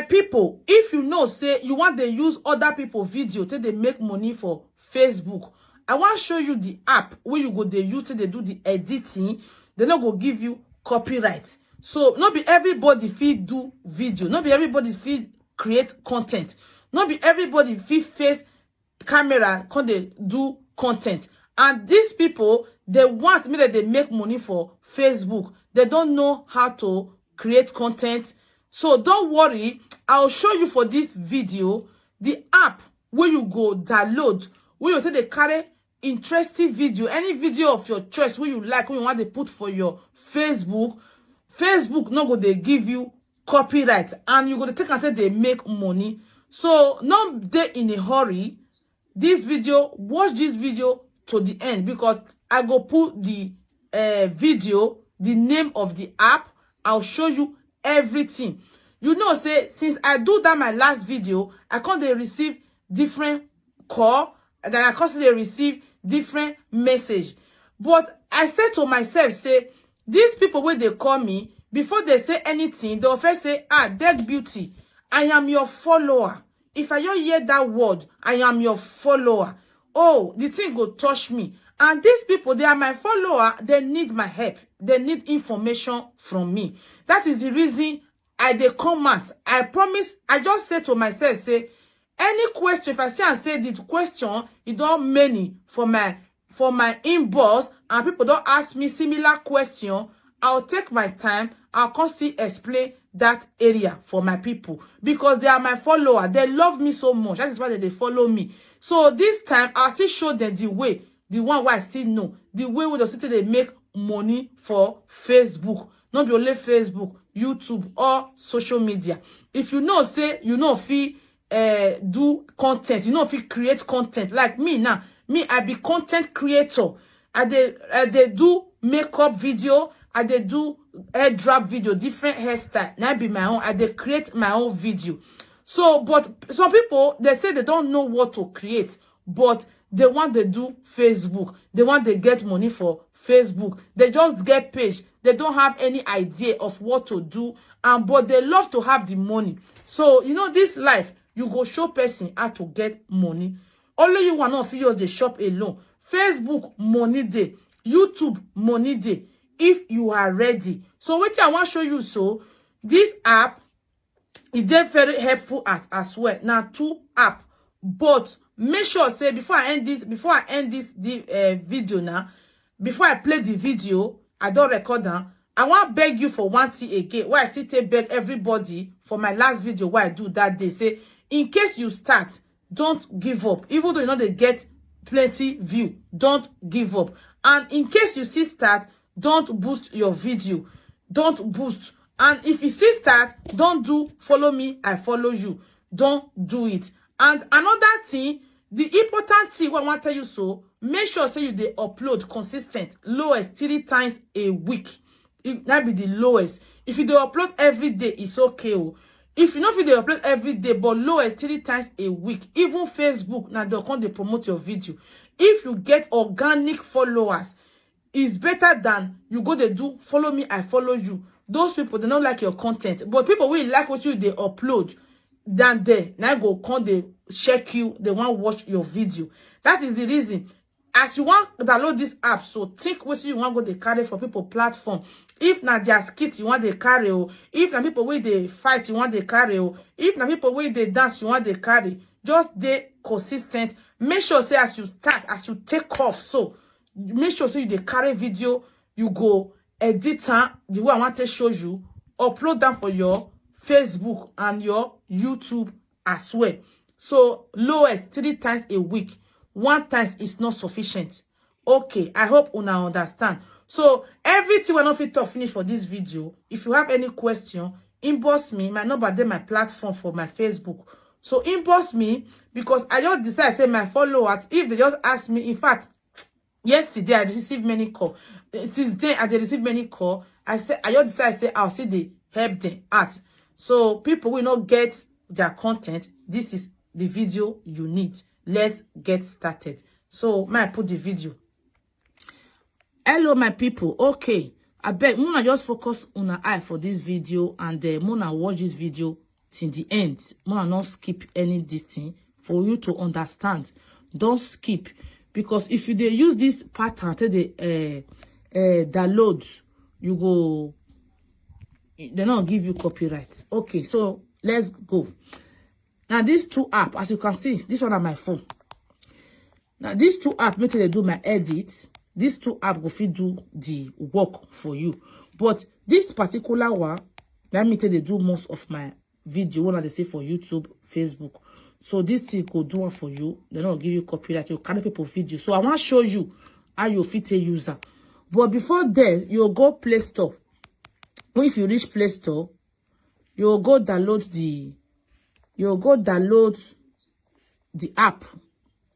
people, if you know, say you want to use other people video till they make money for Facebook, I want to show you the app where you go they use till they do the editing. They not go give you copyright. So not be everybody feed do video, not be everybody feed create content, not be everybody feed face camera can they do content. And these people, they want me that they make money for Facebook. They don't know how to create content. So don't worry, I'll show you for this video the app where you go download, where you take the carry interesting video, any video of your choice where you like, where you want to put for your Facebook. Facebook not go they give you copyright, and you go to take until they make money. So not they in a hurry. This video, watch this video to the end, because I go put the video, the name of the app. I'll show you everything. You know, say since I do that my last video, I can't they receive different call, and then I constantly receive different message. But I said to myself, say these people when they call me, before they say anything, they'll first say, Deck Beauty, I am your follower. If I don't hear that word, I am your follower. Oh, the thing go touch me. And these people, they are my follower. They need my help. They need information from me. That is the reason they comment. I promise. I just say to myself, say, any question, if I say and say the question, it don't many for my inbox, and people don't ask me similar question, I'll take my time. I'll constantly explain that area for my people, because they are my follower. They love me so much. That is why they follow me. So this time I'll still show them the way, the one where I still know, the way where they make money for Facebook. Not be only Facebook, YouTube, or social media. If you know, say you know if you do content, you know if you create content like me now. Me, I be content creator. I they do makeup video. I they do hair drop video, different hairstyle. Now be my own. I they create my own video. So, but some people, they say they don't know what to create, but they want to do Facebook. They want to get money for Facebook. They just get page. They don't have any idea of what to do, but they love to have the money. So, you know, this life, you go show person how to get money. Only you want to feel the shop alone. Facebook money day, YouTube money day, if you are ready. So what I want to show you, so this app is very helpful as well. Now 2 app, but make sure say before I end this video now, before I play the video, I don't record them. I want to beg you for one thing again. Why I still beg everybody for my last video where I do that day. Say in case you start, don't give up. Even though you know they get plenty view, don't give up. And in case you still start, don't boost your video. Don't boost. And if you still start, don't do follow me, I follow you. Don't do it. And another thing, the important thing what I want to tell you, so make sure say you they upload consistent, lowest 3 times a week. That be the lowest. If you do upload every day, it's okay. If you know if they upload every day, but lowest 3 times a week, even Facebook, now they'll come they promote your video. If you get organic followers, it's better than you go they do follow me, I follow you. Those people, they don't like your content, but people will like what you they upload. Than they now go come they check you, they want to watch your video. That is the reason. As you want to download this app, so think what you want to go they carry for people platform. If na their skit you want they carry, or if na people where they fight you want they carry, or if na people where they dance you want they carry, just they consistent. Make sure say as you start, as you take off, so make sure say you they carry video, you go edit the way I want to show you, upload them for your Facebook and your YouTube as well. So lowest 3 times a week. 1 time is not sufficient. Okay, I hope una understand. So everything we're not fit to finish for this video. If you have any question, inbox me. My number there, my platform for my Facebook. So inbox me, because I just decide say my followers, if they just ask me, in fact, yesterday I received many calls. Since then I received many calls. I just decide say I'll see the help them out. So people will not get their content. This is the video you need. Let's get started. So may I put the video. Hello my people. Okay, I beg Mona just focus on her eye for this video, and Mona watch this video till the end. More not skip any this thing for you to understand. Don't skip, because if you dey use this pattern to the download, you go, they not give you copyright. Okay, so let's go. Now these two apps, as you can see, this one on my phone. Now these two apps make they do my edit. These two apps go fit do the work for you. But this particular one, let me tell they do most of my video when they say for YouTube, Facebook. So this thing could do one for you. They don't give you copyright. You carry people video. So I want to show you how you fit a user. But before then, you'll go Play Store. If you reach Play Store, you'll go download the app.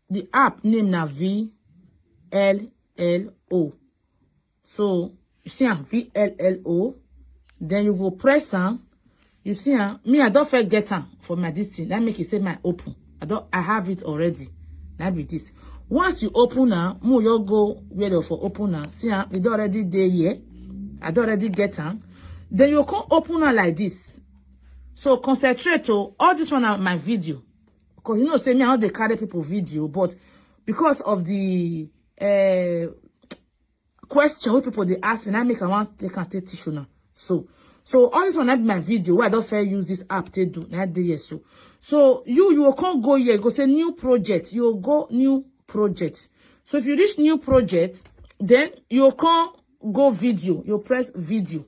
The app name na VLLO. So you see VLLO. Then you go press on. You see, me, I don't forget for my this thing. That make it say my open. I have it already. That be this. Once you open now, you go where for open now. See, it already there here. I don't already get them. Then you can open now like this. So concentrate to all this one on my video. Because you know, say me, I don't carry people video, but because of the question what people they ask me, I make I want take and take tissue now. So all this one I my video where I don't fair use this app to do that day so you can't go here, go say new project, you go new project. So if you reach new project, then you can't go video, you press video.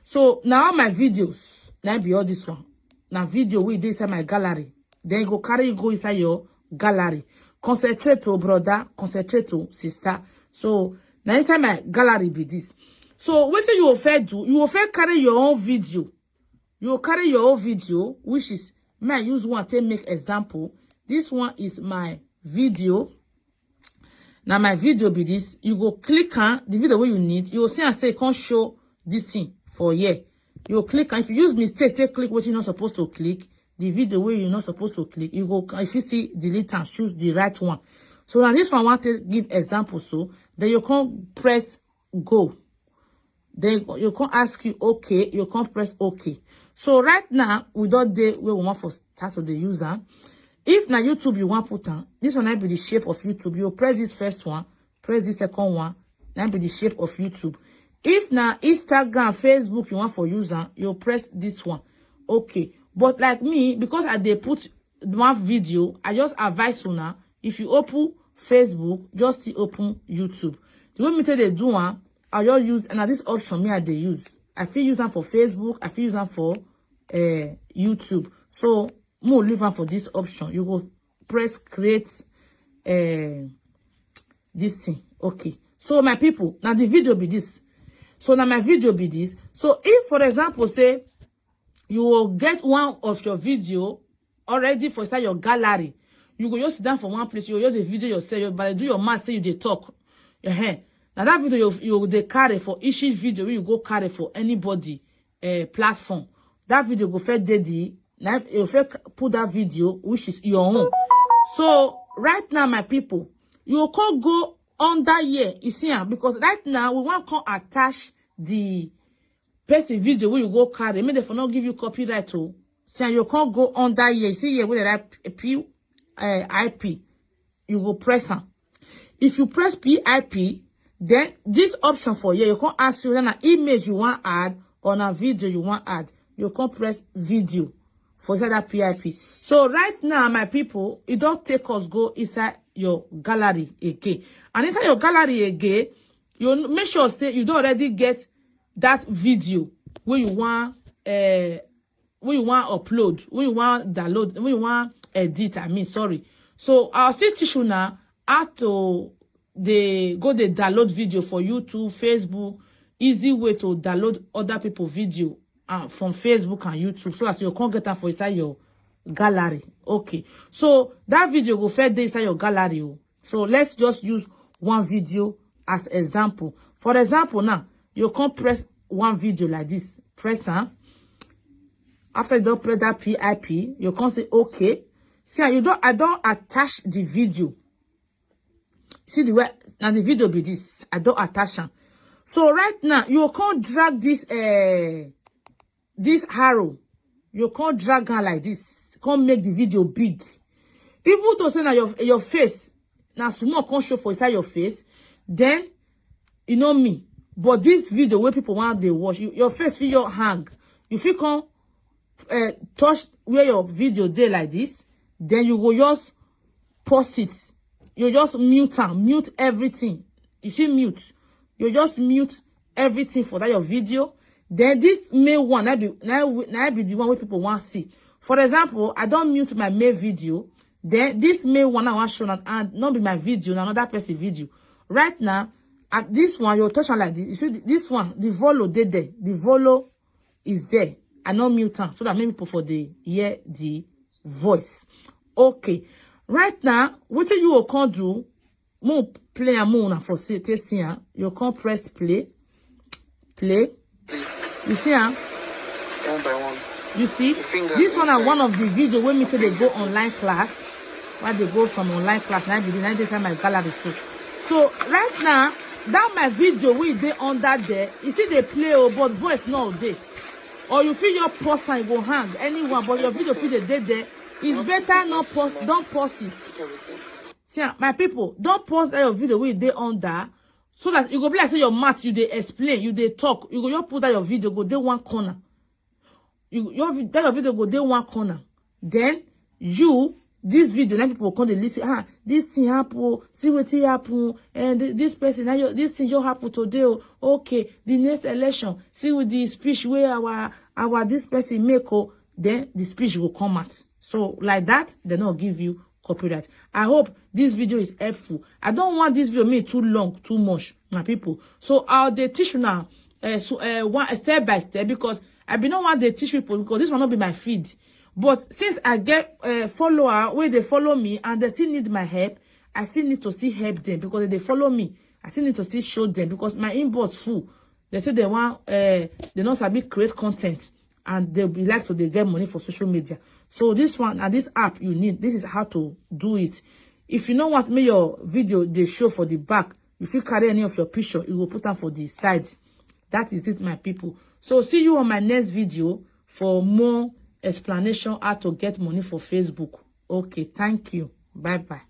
So now my videos now be all this one. Now video we this inside my gallery. Then you go carry, you go inside your gallery. Concentrate to brother, concentrate to sister. So now inside my gallery be this. So what you will fair do? You will fair carry your own video. You will carry your own video, which is may use one to make example. This one is my video. Now my video be this. You go click on the video where you need. You will see and say can't show this thing for here. You will click on. If you use mistake, take click what you're not supposed to click. The video where you're not supposed to click. You go if you see delete and choose the right one. So now this one I want to give example. So then you can press go. Then you can ask you okay, you can press okay. So right now, we don't do where we want for start of the user. If na YouTube you want put on, this one might be the shape of YouTube. You press this first one, press this second one, that be the shape of YouTube. If na Instagram, Facebook you want for user, you press this one. Okay. But like me, because I they put one video, I just advise you now, if you open Facebook, just open YouTube. The way me tell they do one, I just use and this option me I they use. I feel use them for Facebook, I feel use them for YouTube. So more leave them for this option. You go press create this thing. Okay. So my people, now the video be this. So now my video be this. So if for example say you will get one of your video already for inside your gallery, you go just sit down for one place, you will use a video yourself, but do your math say you they talk. Now that video you they carry for each video you go carry for anybody platform. That video go first daddy. Now you first put that video which is your own. So right now my people, you can't go under here. You see, because right now we want to attach the person video where you go carry. Maybe they not give you copyright to. See, you can't go under here. You see here where they write IP. You go press on. If you press PIP, then this option for here, you can ask you then an image you want add or a video you want add. You can press video for that PIP. So right now, my people, it don't take us go inside your gallery again. And inside your gallery again, you make sure say you don't already get that video where you want upload, where you want download, where you want edit. Sorry. So I'll still teach you now how to they download video for YouTube, Facebook, easy way to download other people video from Facebook and YouTube so that you can't get that for inside your gallery. Okay. So that video go further inside your gallery. So let's just use one video as example. For example, now you can press one video like this. Press after you don't press that PIP, you can say okay. See, I don't attach the video. See the way now the video be this. I don't attach them. So right now you can't drag this this arrow. You can't drag her like this. Can't make the video big. Even though say that your face, now small can't show for inside your face, then you know me. But this video where people want they watch, your face feel your hang. If you can't touch where your video there like this, then you go just pause it. You just mute everything. You see mute. You just mute everything for that your video. Then this main one, that be the one where people want to see. For example, I don't mute my main video. Then this main one I want to show and not be my video, another person video. Right now, at this one, you touch on like this. You see this one, the volo there. The volo is there. I not mute so that many people for the hear the voice. Okay. Right now, what you can do, more play a moon for testing. You can press play. Play. You see, one by one. You see, this one is one of the videos where me say they go online class. Why they go from online class? Now they say my gallery. So right now, that my video we they under there. You see they play but voice not there. Or you feel your post and go hang anyone, but your video feel the dead there. It's better not post. Don't post it. See, my people, don't post your video with they under, so that you go be like say your mouth you they explain, you they talk. You go you put that your video go there one corner. Your video go there one corner. Then this video, then people come to listen. This thing happen. See what it happen. And this person, this thing you happen today. Okay, the next election. See with the speech where our this person make. Then the speech will come out. So like that, they not give you copyright. I hope this video is helpful. I don't want this video made too long, too much, my people. So I'll teach you now, one step by step, because I be not want to teach people because this will not be my feed. But since I get follower where they follow me and they still need my help, I still need to still help them because they follow me. I still need to still show them because my inbox full. They say they want they not sabi create content and they'll be like to they get money for social media. So this one and this app you need. This is how to do it. If you don't want me your video they show for the back, if you carry any of your picture, you will put them for the sides. That is it, my people. So see you on my next video for more explanation how to get money for Facebook. Okay, thank you. Bye bye.